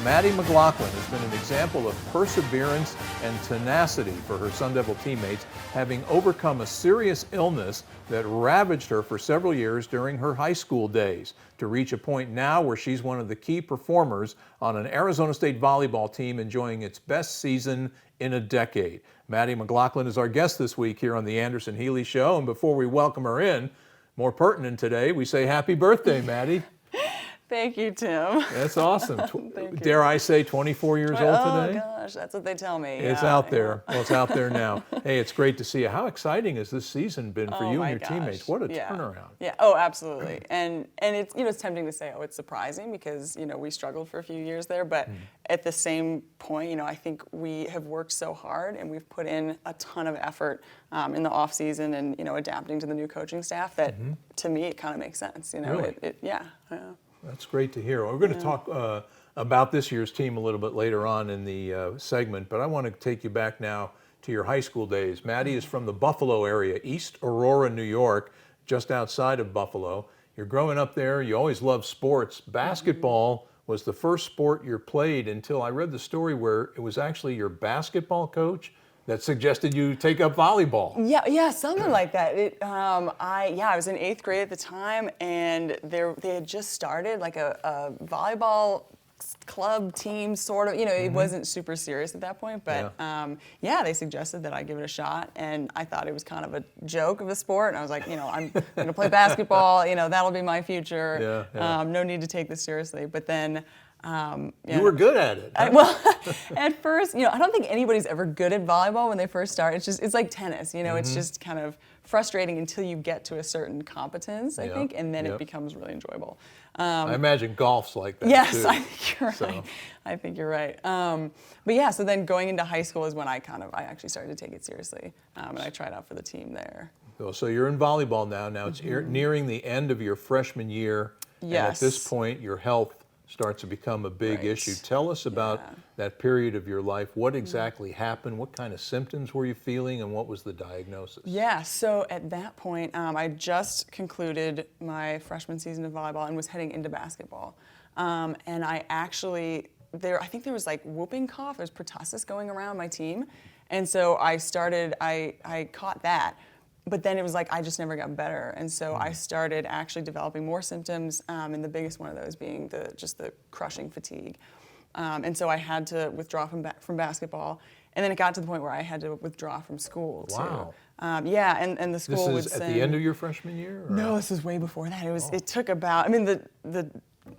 Maddie McLaughlin has been an example of perseverance and tenacity for her Sun Devil teammates, having overcome a serious illness that ravaged her for several years during her high school days, to reach a point now where she's one of the key performers on an Arizona State volleyball team enjoying its best season in a decade. Maddie McLaughlin is our guest this week here on the Anderson Healey Show, and before we welcome her in, more pertinent today, we say happy birthday, Maddie. Thank you, Tim. That's awesome. Thank you. Dare I say 24 years old today? Oh gosh, that's what they tell me. It's out there. Well, it's out there now. Hey, it's great to see you. How exciting has this season been for you and your teammates? What a turnaround. Yeah. Oh, absolutely. And it's it's tempting to say, oh, it's surprising because we struggled for a few years there, but at the same point, I think we have worked so hard and we've put in a ton of effort in the off season and adapting to the new coaching staff that to me it kind of makes sense. Really? Yeah. That's great to hear. We're going to talk about this year's team a little bit later on in the segment, but I want to take you back now to your high school days. Maddie is from the Buffalo area, East Aurora, New York, just outside of Buffalo. You're growing up there. You always loved sports. Basketball was the first sport you played until I read the story where it was actually your basketball coach that suggested you take up volleyball. Yeah, something like that. I was in 8th grade at the time, and they had just started like a volleyball club team, sort of. It wasn't super serious at that point, but they suggested that I give it a shot, and I thought it was kind of a joke of a sport, and I was like, I'm going to play basketball. That'll be my future. No need to take this seriously. But then. You were good at it. Huh? At first, I don't think anybody's ever good at volleyball when they first start. It's like tennis, it's just kind of frustrating until you get to a certain competence, I think, and then it becomes really enjoyable. I imagine golf's like that, yes, too. I think you're right. I think you're right. But yeah, so then going into high school is when I actually started to take it seriously, and I tried out for the team there. So you're in volleyball now. Now it's nearing the end of your freshman year, and at this point, your health starts to become a big issue. Tell us about that period of your life. What exactly happened? What kind of symptoms were you feeling, and what was the diagnosis? Yeah, so at that point, I just concluded my freshman season of volleyball and was heading into basketball. And I think there was like whooping cough, there's pertussis going around my team. And so I caught that. But then it was like I just never got better, and so I started actually developing more symptoms, and the biggest one of those being the crushing fatigue. And so I had to withdraw from basketball, and then it got to the point where I had to withdraw from school too. Wow. And the school This is at the end of your freshman year? Or? No, this is way before that. It took about. The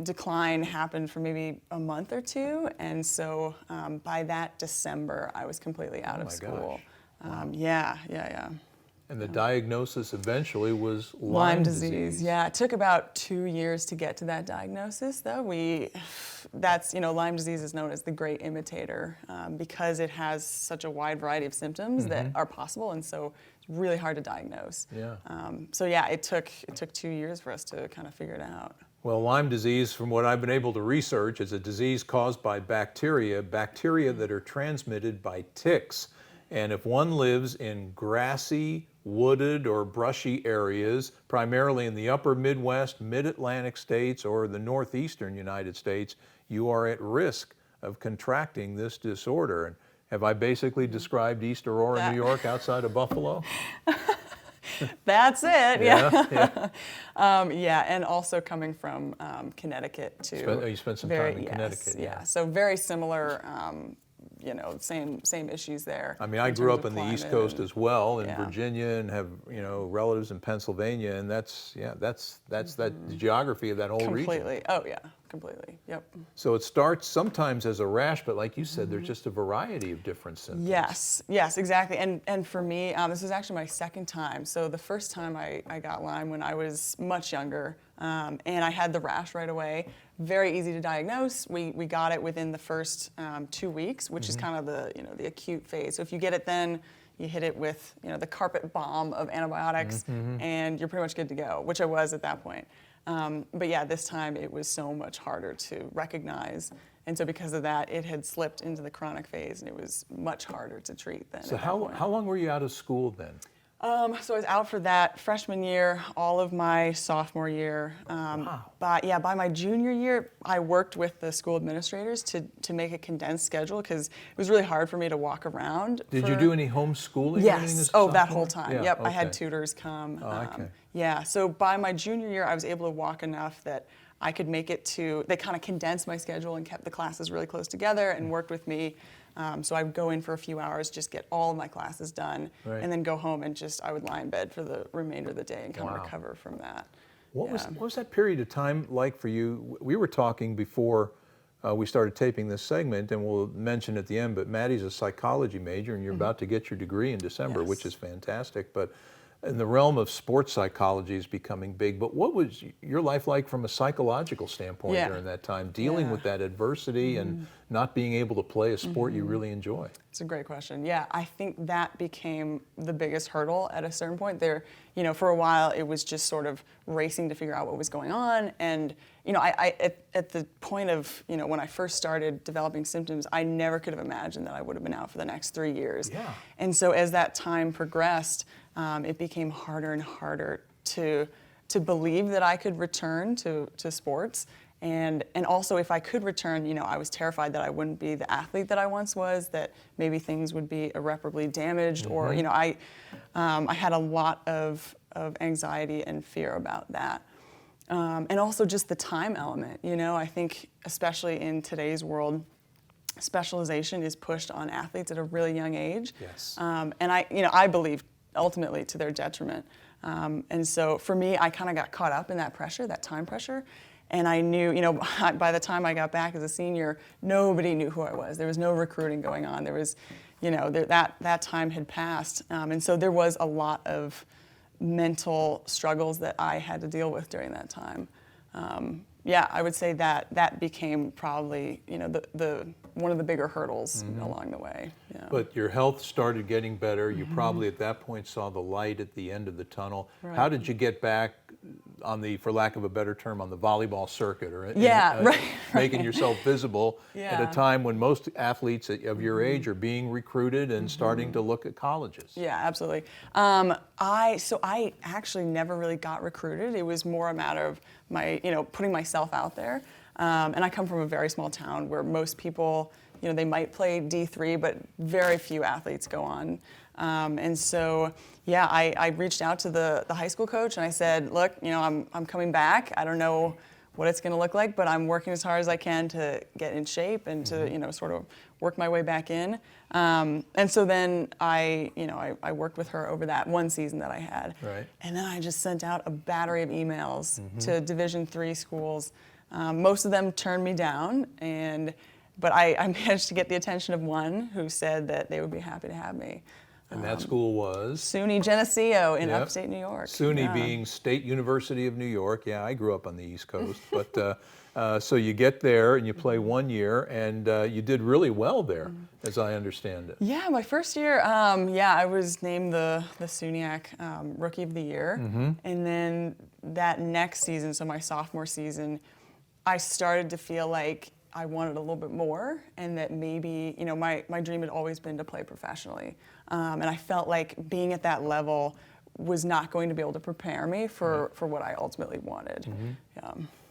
decline happened for maybe a month or two, and so by that December I was completely out of school. Wow. Yeah. And the diagnosis eventually was Lyme disease. Yeah, it took about 2 years to get to that diagnosis, though. Lyme disease is known as the great imitator because it has such a wide variety of symptoms that are possible, and so it's really hard to diagnose. Yeah. It took 2 years for us to kind of figure it out. Well, Lyme disease, from what I've been able to research, is a disease caused by bacteria that are transmitted by ticks. And if one lives in grassy, wooded, or brushy areas, primarily in the upper Midwest, mid-Atlantic states, or the northeastern United States, you are at risk of contracting this disorder. And have I basically described East Aurora, New York, outside of Buffalo? That's it. Yeah. Yeah. And also coming from Connecticut too. You spent some time in Connecticut. Yeah. So very similar. Same issues there. I mean, I grew up on the East Coast as well, in Virginia, and have relatives in Pennsylvania, and that's that geography of that whole region. Completely. Oh yeah, completely. Yep. So it starts sometimes as a rash, but like you said, there's just a variety of different symptoms. Yes, exactly. And for me, this was actually my second time. So the first time I got Lyme when I was much younger, and I had the rash right away. Very easy to diagnose. We got it within the first 2 weeks, which is kind of the acute phase. So if you get it then, you hit it with the carpet bomb of antibiotics, and you're pretty much good to go, which I was at that point. But yeah, this time it was so much harder to recognize. And so because of that, it had slipped into the chronic phase, and it was much harder to treat then. So how long were you out of school then? So I was out for that freshman year, all of my sophomore year. Wow. By my junior year, I worked with the school administrators to make a condensed schedule because it was really hard for me to walk around. Did you do any homeschooling? Or anything Yes. as a Oh, that sophomore? whole time. Yeah, Yep. I okay. had tutors come. Oh, okay. Yeah. So by my junior year, I was able to walk enough that I could make it to. They kind of condensed my schedule and kept the classes really close together and worked with me. So I would go in for a few hours, just get all of my classes done, Right. and then go home and I would lie in bed for the remainder of the day and kind Wow. of recover from that. What was that period of time like for you? We were talking before we started taping this segment, and we'll mention at the end, but Maddie's a psychology major, and you're about to get your degree in December, Yes. which is fantastic. But in the realm of sports psychology is becoming big. But what was your life like from a psychological standpoint Yeah. during that time, dealing with that adversity and not being able to play a sport you really enjoy? It's a great question. Yeah, I think that became the biggest hurdle at a certain point. There, for a while, it was just sort of racing to figure out what was going on. And, at the point of, when I first started developing symptoms, I never could have imagined that I would have been out for the next 3 years. Yeah. And so as that time progressed, it became harder and harder to believe that I could return to sports. And also, if I could return, I was terrified that I wouldn't be the athlete that I once was, that maybe things would be irreparably damaged, or, I had a lot of anxiety and fear about that. And also just the time element, I think especially in today's world, specialization is pushed on athletes at a really young age. Yes. And I believe ultimately to their detriment. And so for me, I kind of got caught up in that pressure, that time pressure. And I knew, by the time I got back as a senior, nobody knew who I was. There was no recruiting going on. There was, that time had passed. And so there was a lot of mental struggles that I had to deal with during that time. I would say that became probably, the one of the bigger hurdles along the way. Yeah. But your health started getting better. You probably at that point saw the light at the end of the tunnel. Right. How did you get back on the, for lack of a better term, on the volleyball circuit, or making yourself visible at a time when most athletes of your age are being recruited and starting to look at colleges? Yeah, absolutely. I actually never really got recruited. It was more a matter of my, putting myself out there. And I come from a very small town where most people, they might play D3, but very few athletes go on. And so, I reached out to the high school coach and I said, look, I'm coming back. I don't know what it's going to look like, but I'm working as hard as I can to get in shape and to, sort of work my way back in. And so then I worked with her over that one season that I had. Right. And then I just sent out a battery of emails to Division III schools. Most of them turned me down, but I managed to get the attention of one who said that they would be happy to have me. And that school was? SUNY Geneseo in upstate New York. SUNY being State University of New York. Yeah, I grew up on the East Coast. But so you get there and you play 1 year, and you did really well there, as I understand it. Yeah, my first year, I was named the SUNYAC Rookie of the Year. And then that next season, so my sophomore season, I started to feel like I wanted a little bit more, and that maybe, my dream had always been to play professionally. And I felt like being at that level was not going to be able to prepare me for what I ultimately wanted.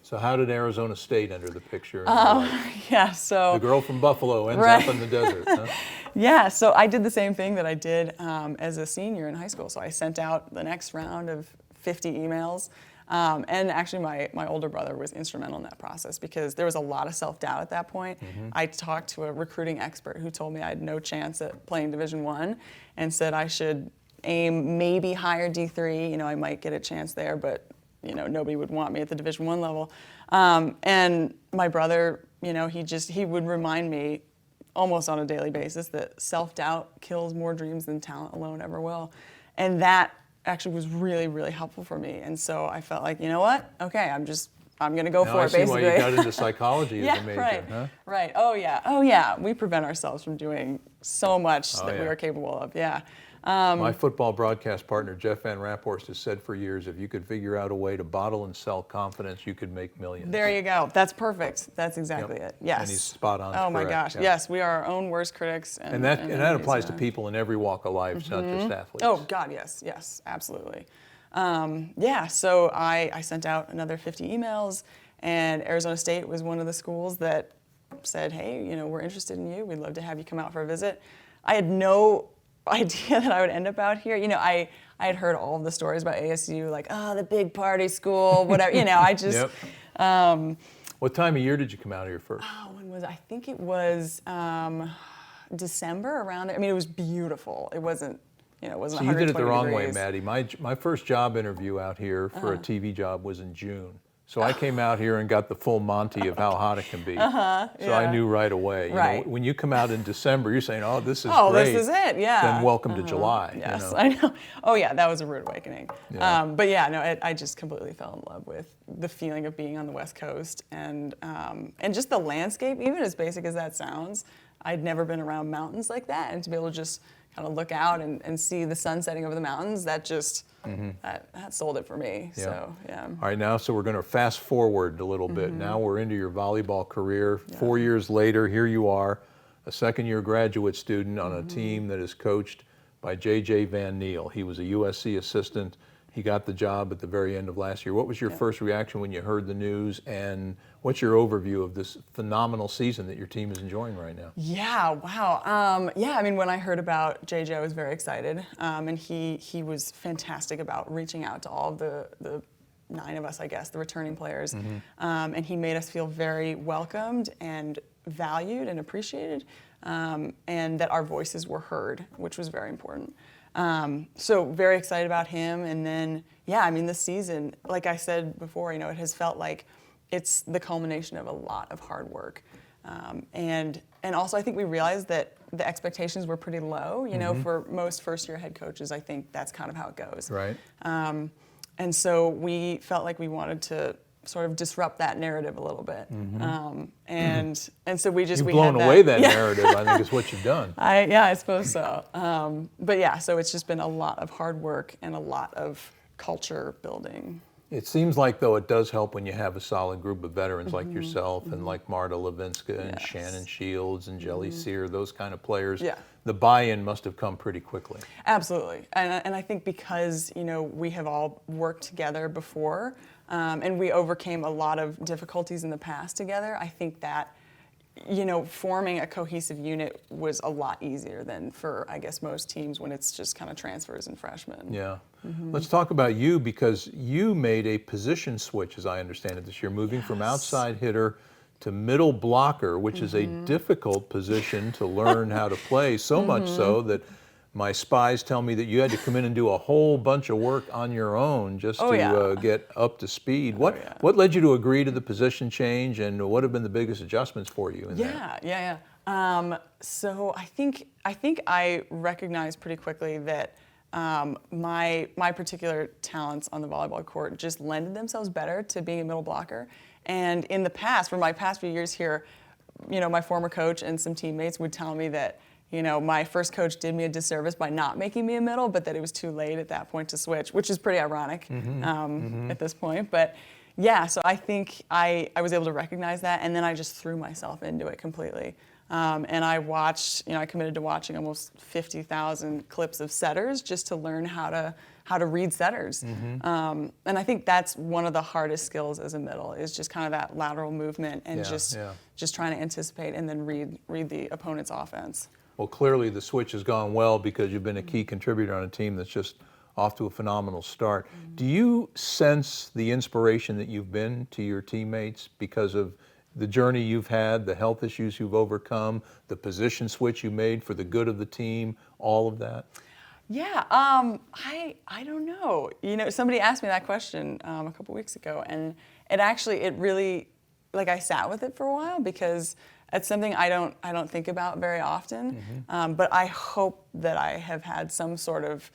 So how did Arizona State enter the picture? So the girl from Buffalo ends up in the desert, huh? Yeah, so I did the same thing that I did as a senior in high school. So I sent out the next round of 50 emails. And actually, my older brother was instrumental in that process because there was a lot of self-doubt at that point. I talked to a recruiting expert who told me I had no chance at playing Division I and said I should aim maybe higher D3. I might get a chance there, but nobody would want me at the Division I level. And my brother, he would remind me almost on a daily basis that self-doubt kills more dreams than talent alone ever will. And that actually was really, really helpful for me. And so I felt like, you know what? Okay, I'm going to go for it, basically. I see why you got into psychology as a major, huh? Right. Oh, yeah. We prevent ourselves from doing so much that we are capable of, My football broadcast partner, Jeff Van Raphorst, has said for years, if you could figure out a way to bottle and sell confidence, you could make millions. There you go. That's perfect. That's exactly it. Yes. And he's spot on. Oh my correct. gosh. Yeah. Yes, we are our own worst critics. And that applies to people in every walk of life, not just athletes. Oh God, yes, yes, absolutely. Yeah, so I sent out another 50 emails, and Arizona State was one of the schools that said, hey, we're interested in you. We'd love to have you come out for a visit. I had no idea that I would end up out here. I had heard all of the stories about ASU, like, oh, the big party school, whatever. I just. Yep. What time of year did you come out here first? Oh, when was it? I think it was December, around there. I mean, it was beautiful. It wasn't. It wasn't. So you did it the wrong degrees. way, Maddie. My first job interview out here for a TV job was in June. So I came out here and got the full Monty of how hot it can be. So I knew right away. Right. When you come out in December, you're saying, "Oh, this is great." Oh, this is it. Yeah. Then welcome to July. Yes, I know. Oh yeah, that was a rude awakening. Yeah. But yeah, no, I just completely fell in love with the feeling of being on the West Coast and just the landscape. Even as basic as that sounds, I'd never been around mountains like that, and to be able to just kind of look out and see the sun setting over the mountains, that just that sold it for me. Yeah. So yeah. All right, now, so we're going to fast forward a little bit. Now we're into your volleyball career. 4 years later, here you are, a second-year graduate student on a team that is coached by J.J. Van Neel. He was a USC assistant. He got the job at the very end of last year. What was your first reaction when you heard the news, and what's your overview of this phenomenal season that your team is enjoying right now? Yeah, wow. Yeah, I mean, when I heard about JJ, I was very excited, and he was fantastic about reaching out to all of the 9 of us, I guess, the returning players, and he made us feel very welcomed and valued and appreciated, and that our voices were heard, which was very important. So very excited about him, and then this season, like I said before, it has felt like it's the culmination of a lot of hard work, and also I think we realized that the expectations were pretty low. For most first-year head coaches, I think that's kind of how it goes. Right. And so we felt like we wanted to sort of disrupt that narrative a little bit, and so we You've we blown had away that narrative, I think, is what you've done. I suppose so. But yeah, so it's just been a lot of hard work and a lot of culture building. It seems like, though, it does help when you have a solid group of veterans like yourself and like Marta Levinska and Shannon Shields and Jelly Sear, those kind of players. Yeah. The buy-in must have come pretty quickly. Absolutely. And I think because, we have all worked together before, and we overcame a lot of difficulties in the past together, I think that, forming a cohesive unit was a lot easier than for, I guess, most teams when it's just kind of transfers and freshmen. Yeah. Let's talk about you, because you made a position switch, as I understand it, this year, moving from outside hitter to middle blocker, which is a difficult position to learn how to play, so much so that my spies tell me that you had to come in and do a whole bunch of work on your own just to get up to speed. What led you to agree to the position change, and what have been the biggest adjustments for you in that? So I think I recognized pretty quickly that my particular talents on the volleyball court just lended themselves better to being a middle blocker. And in the past, for my past few years here, my former coach and some teammates would tell me that my first coach did me a disservice by not making me a middle, but that it was too late at that point to switch, which is pretty ironic at this point. But yeah, so I think I was able to recognize that, and then I just threw myself into it completely. And I watched, I committed to watching almost 50,000 clips of setters just to learn how to read setters. And I think that's one of the hardest skills as a middle, is just kind of that lateral movement and just trying to anticipate and then read the opponent's offense. Well, clearly the switch has gone well, because you've been a key contributor on a team that's just off to a phenomenal start. Do you sense the inspiration that you've been to your teammates because of the journey you've had, the health issues you've overcome, the position switch you made for the good of the team, all of that? Yeah, I don't know. Somebody asked me that question a couple weeks ago, and it really, like, I sat with it for a while, because it's something I don't think about very often. But I hope that I have had some sort of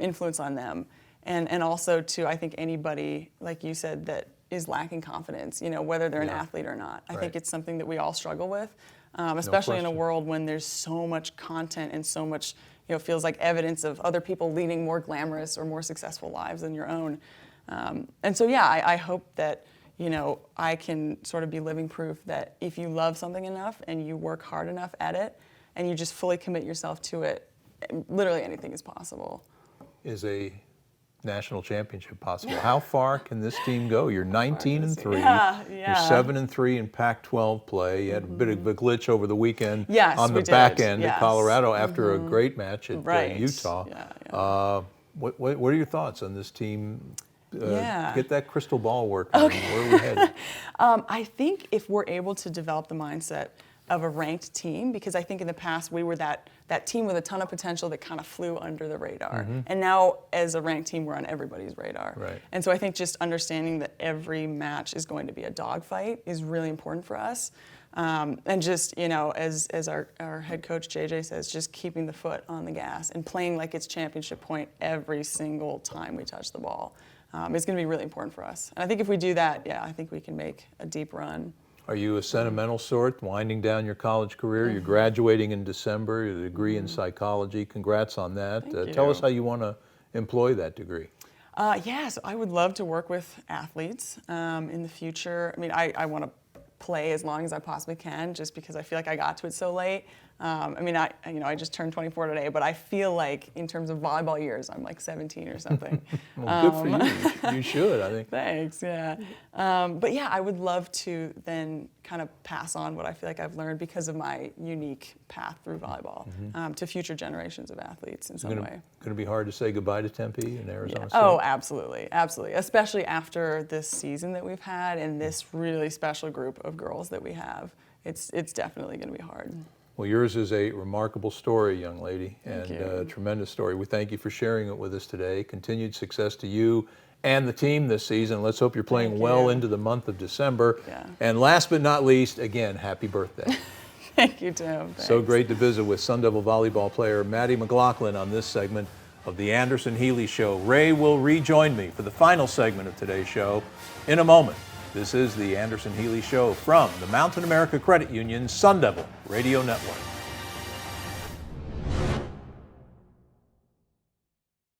influence on them, and also to, I think, anybody, like you said, that is lacking confidence, whether they're an athlete or not. I think it's something that we all struggle with, especially in a world when there's so much content and so much, feels like evidence of other people leading more glamorous or more successful lives than your own. And so, I hope that, I can sort of be living proof that if you love something enough and you work hard enough at it and you just fully commit yourself to it, literally anything is possible. Is a national championship possible? How far can this team go? You're 19-3. You're 7-3 in Pac-12 play. You had a bit of a glitch over the weekend on the back end at Colorado after a great match at Utah. What are your thoughts on this team? Get that crystal ball working. Okay. Where are we headed? I think if we're able to develop the mindset of a ranked team, because I think in the past we were that team with a ton of potential that kind of flew under the radar. And now as a ranked team, we're on everybody's radar. Right. And so I think just understanding that every match is going to be a dogfight is really important for us. And just, as our head coach JJ says, just keeping the foot on the gas and playing like it's championship point every single time we touch the ball is going to be really important for us. And I think if we do that, I think we can make a deep run. Are you a sentimental sort, winding down your college career? You're graduating in December, your degree in psychology. Congrats on that. Thank you. Tell us how you want to employ that degree. So I would love to work with athletes in the future. I mean, I want to play as long as I possibly can, just because I feel like I got to it so late. I just turned 24 today, but I feel like in terms of volleyball years, I'm like 17 or something. Well, good for you. You should, I think. Thanks, I would love to then kind of pass on what I feel like I've learned because of my unique path through volleyball to future generations of athletes in some way. Going to be hard to say goodbye to Tempe and Arizona State? Oh, absolutely, absolutely. Especially after this season that we've had and this really special group of girls that we have. It's definitely going to be hard. Well, yours is a remarkable story, young lady, Thank and you. a tremendous story. We thank you for sharing it with us today. Continued success to you and the team this season. Let's hope you're playing well into the month of December. Yeah. And last but not least, again, happy birthday. Thank you, Tim. Thanks. So great to visit with Sun Devil volleyball player Maddie McLaughlin on this segment of the Anderson Healey Show. Ray will rejoin me for the final segment of today's show in a moment. This is the Anderson Healey Show from the Mountain America Credit Union Sun Devil Radio Network.